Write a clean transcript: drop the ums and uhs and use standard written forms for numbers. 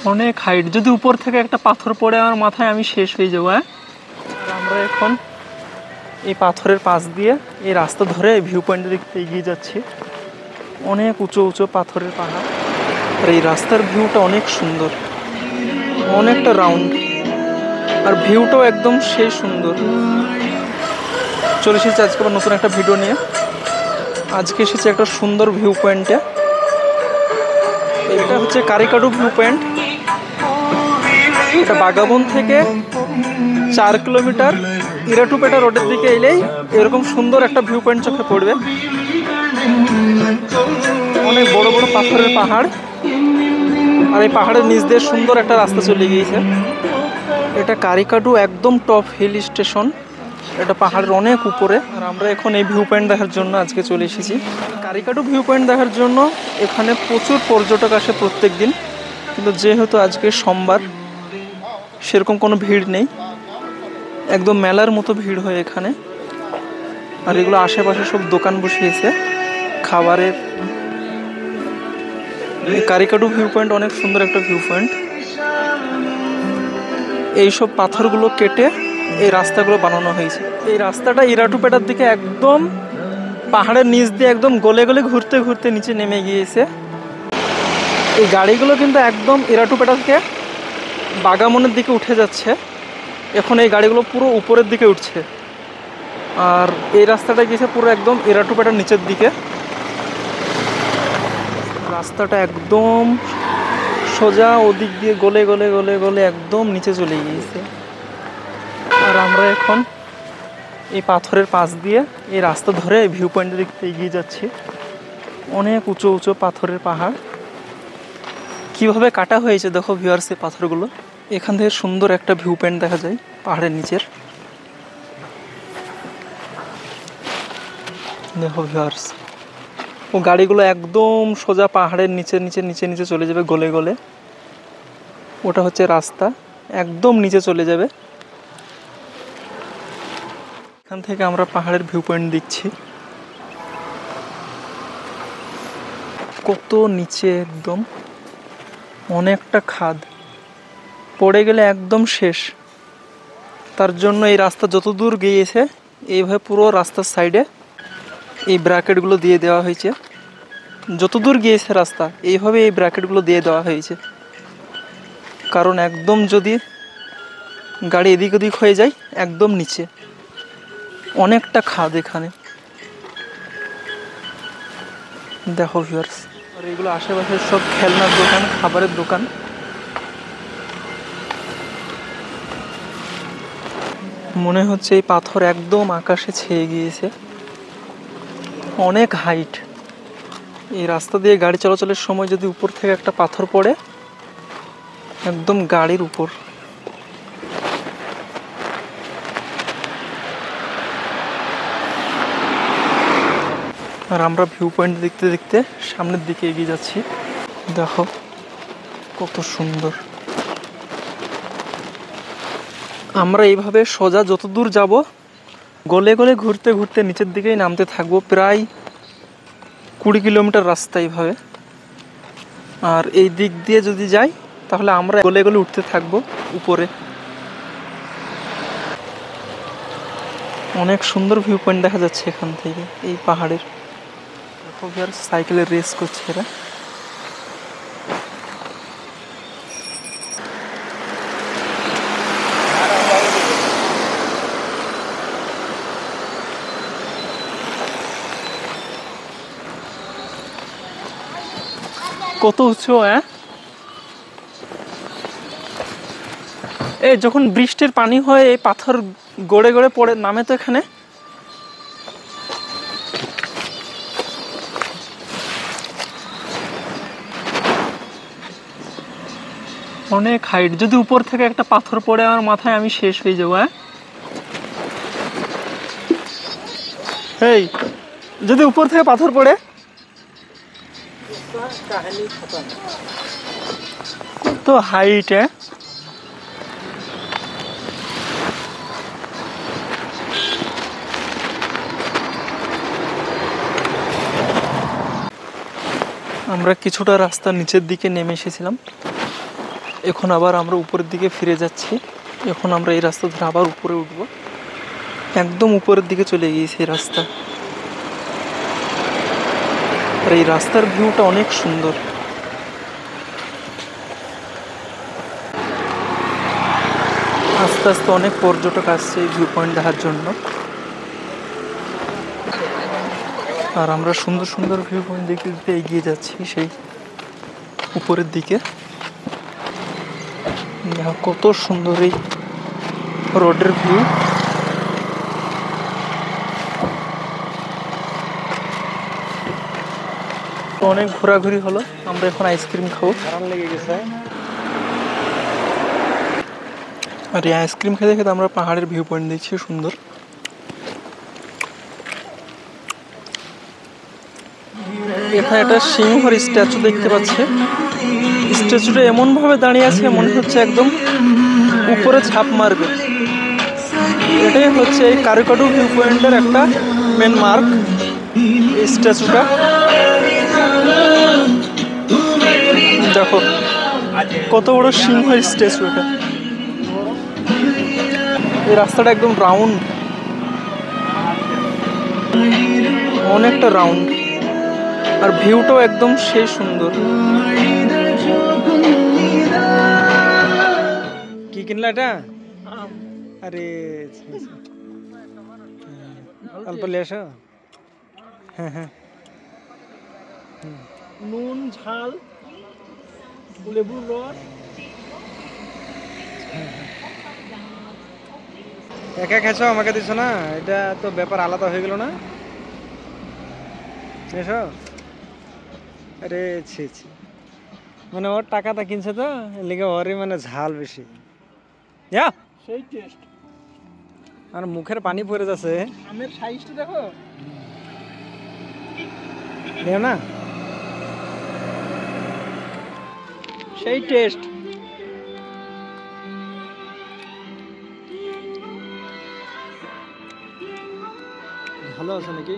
অনেক হাইট, যদি উপর থেকে একটা পাথর পড়ে আমার মাথায় আমি শেষ হয়ে যাবো। আর আমরা এখন এই পাথরের পাশ দিয়ে এই রাস্তা ধরে ভিউ পয়েন্টের দিকে এগিয়ে যাচ্ছি। অনেক উঁচু উঁচু পাথরের পাহাড়, আর এই রাস্তার ভিউটা অনেক সুন্দর, অনেকটা রাউন্ড, আর ভিউটাও একদম সেই সুন্দর। চলে এসেছি আজকে আবার নতুন একটা ভিডিও নিয়ে। আজকে এসেছি একটা সুন্দর ভিউ পয়েন্টে। এটা হচ্ছে কারিকাডু ভিউ পয়েন্ট। এটা বাগাবন থেকে 4 কিলোমিটার ইরাটুপেটা রোডের দিকে এলেই এরকম সুন্দর একটা ভিউ পয়েন্ট চোখে পড়বে। অনেক বড় বড় পাথরের পাহাড়, আর এই পাহাড়ের নিচ দিয়ে সুন্দর একটা রাস্তা চলে গিয়েছে। এটা কারিকাডু একদম টপ হিল স্টেশন, এটা পাহাড়ের অনেক উপরে। আর আমরা এখন এই ভিউ পয়েন্ট দেখার জন্য আজকে চলে এসেছি। কারিকাডু ভিউ পয়েন্ট দেখার জন্য এখানে প্রচুর পর্যটক আসে প্রত্যেক দিন, কিন্তু যেহেতু আজকে সোমবার সেরকম কোনো ভিড় নেই, একদম মেলার মতো ভিড় হয় এখানে। আর এগুলো আশেপাশে সব দোকান বসিয়েছে খাবারের। কারিকাডু ভিউ পয়েন্ট অনেক সুন্দর একটা ভিউ পয়েন্ট। এইসব পাথরগুলো কেটে এই রাস্তাগুলো বানানো হয়েছে। এই রাস্তাটা ইরাটুপেটার দিকে একদম পাহাড়ের নিচ দিয়ে একদম গলে গলে ঘুরতে ঘুরতে নিচে নেমে গিয়েছে। এই গাড়িগুলো কিন্তু একদম ইরাটুপেটা থেকে বাগামনের দিকে উঠে যাচ্ছে। এখন এই গাড়িগুলো পুরো উপরের দিকে উঠছে, আর এই রাস্তাটা গিয়েছে পুরো একদম ইরাটুপেটার নিচের দিকে। রাস্তাটা একদম সোজা ওদিক দিয়ে গলে গলে গলে গলে একদম নিচে চলে গিয়েছে। আর আমরা এখন এই পাথরের পাশ দিয়ে এই রাস্তা ধরে ভিউ পয়েন্টের দিকে এগিয়ে যাচ্ছি। অনেক উঁচু উঁচু পাথরের পাহাড়, কিভাবে কাটা হয়েছে দেখো ভিউয়ার্স এই পাথরগুলো। এখান থেকে সুন্দর একটা ভিউ পয়েন্ট দেখা যায় পাহাড়ের নিচের। দেখো ভিউয়ার্স, ও গাড়িগুলো একদম সোজা পাহাড়ের নিচে নিচে নিচে নিচে চলে যাবে গলে গলে। ওটা হচ্ছে রাস্তা, একদম নিচে চলে যাবে। এখান থেকে আমরা পাহাড়ের ভিউ পয়েন্ট দেখছি, কত নিচে একদম অনেকটা খাদ, পড়ে গেলে একদম শেষ। তার জন্য এই রাস্তা যত দূর গিয়েছে এইভাবে পুরো রাস্তার সাইডে এই ব্র্যাকেটগুলো দিয়ে দেওয়া হয়েছে। যত দূর গিয়েছে রাস্তা এইভাবে এই ব্র্যাকেটগুলো দিয়ে দেওয়া হয়েছে, কারণ একদম যদি গাড়ি এদিক ওদিক হয়ে যায় একদম নিচে অনেকটা খাদ এখানে। দেখো ভিউয়ার্স, আর এগুলো আশেপাশে সব খেলনার দোকান, খাবারের দোকান। মনে হচ্ছে এই পাথর একদম আকাশে ছেয়ে গিয়েছে, অনেক হাইট। এই রাস্তা দিয়ে গাড়ি চলাচলের সময় যদি উপর থেকে একটা পাথর পড়ে একদম গাড়ির উপর। আর আমরা ভিউ পয়েন্ট দেখতে দেখতে সামনের দিকে এগিয়ে যাচ্ছি। দেখো কত সুন্দর। আমরা এইভাবে সোজা যত দূর যাব গলে গলে ঘুরতে ঘুরতে নিচের দিকেই নামতে থাকবো, প্রায় 20 কিলোমিটার রাস্তা এইভাবে। আর এই দিক দিয়ে যদি যাই তাহলে আমরা গলে গলে উঠতে থাকবো উপরে। অনেক সুন্দর ভিউ পয়েন্ট দেখা যাচ্ছে এখান থেকে এই পাহাড়ের। দেখো ভিউয়ার্স, সাইকেলের রেস করছে এরা। কত উঁচু! এই যখন বৃষ্টির পানি হয় এই পাথর গড়ে গড়ে পড়ে নামে তো এখানে। অনেক হাইট, যদি উপর থেকে একটা পাথর পড়ে আমার মাথায় আমি শেষ হয়ে যাবো। এই যদি উপর থেকে পাথর পড়ে কত হাইট! আমরা কিছুটা রাস্তা নিচের দিকে নেমে এসেছিলাম। এখন আবার আমরা উপরের দিকে ফিরে যাচ্ছি। এখন আমরা এই রাস্তা ধরে আবার উপরে উঠব। একদম উপরের দিকে চলে গিয়েছে এই রাস্তা। আর এই রাস্তার ভিউটা অনেক সুন্দর। আস্তে আস্তে অনেক পর্যটক আসছে এই ভিউ পয়েন্ট দেখার জন্য। আর আমরা সুন্দর সুন্দর ভিউ পয়েন্ট দেখতে দেখতে এগিয়ে যাচ্ছি সেই উপরের দিকে। দেখো কত সুন্দর এই রোডের ভিউ। অনেক ঘোরাঘুরি হলো, আমরা এখন আইসক্রিম খাবো। আর এই আইসক্রিম খেতে খেতে আমরা পাহাড়ের ভিউ পয়েন্ট দেখছি সুন্দর। এখানে একটা সিংহর স্ট্যাচু দেখতে পাচ্ছি। স্ট্যাচুটা এমন ভাবে দাঁড়িয়ে আছে মনে হচ্ছে একদম উপরে ঝাঁপ মারবে। এটাই হচ্ছে এই কারিকাটু ভিউ পয়েন্টের একটা মেন মার্ক, এই স্ট্যাচুটা। দেখো কত বড় সিংহের স্ট্যাচু এটা। এই রাস্তাটা একদম রাউন্ড, অনেকটা রাউন্ড। আর ভিউটাও একদম সেই সুন্দর। কি কিনলা এটা? আরে অল্প লে আসো। হ্যাঁ হ্যাঁ, নুন ঝাল লেবুর রস। একা খেছো, আমাকে দিছো না? এটা তো ব্যাপার আলাদা হয়ে গেল না? এসো। আরে ছি ছি, মানে ওর টাকাটা কিনছে তো লিগে ওরই মানে ঝাল বেশি। সেই টেস্ট। আর মুখের পানি পড়ে যাচ্ছে। আমের সাইজটা দেখো। দেও না, সেই টেস্ট। ভালো আছে নাকি?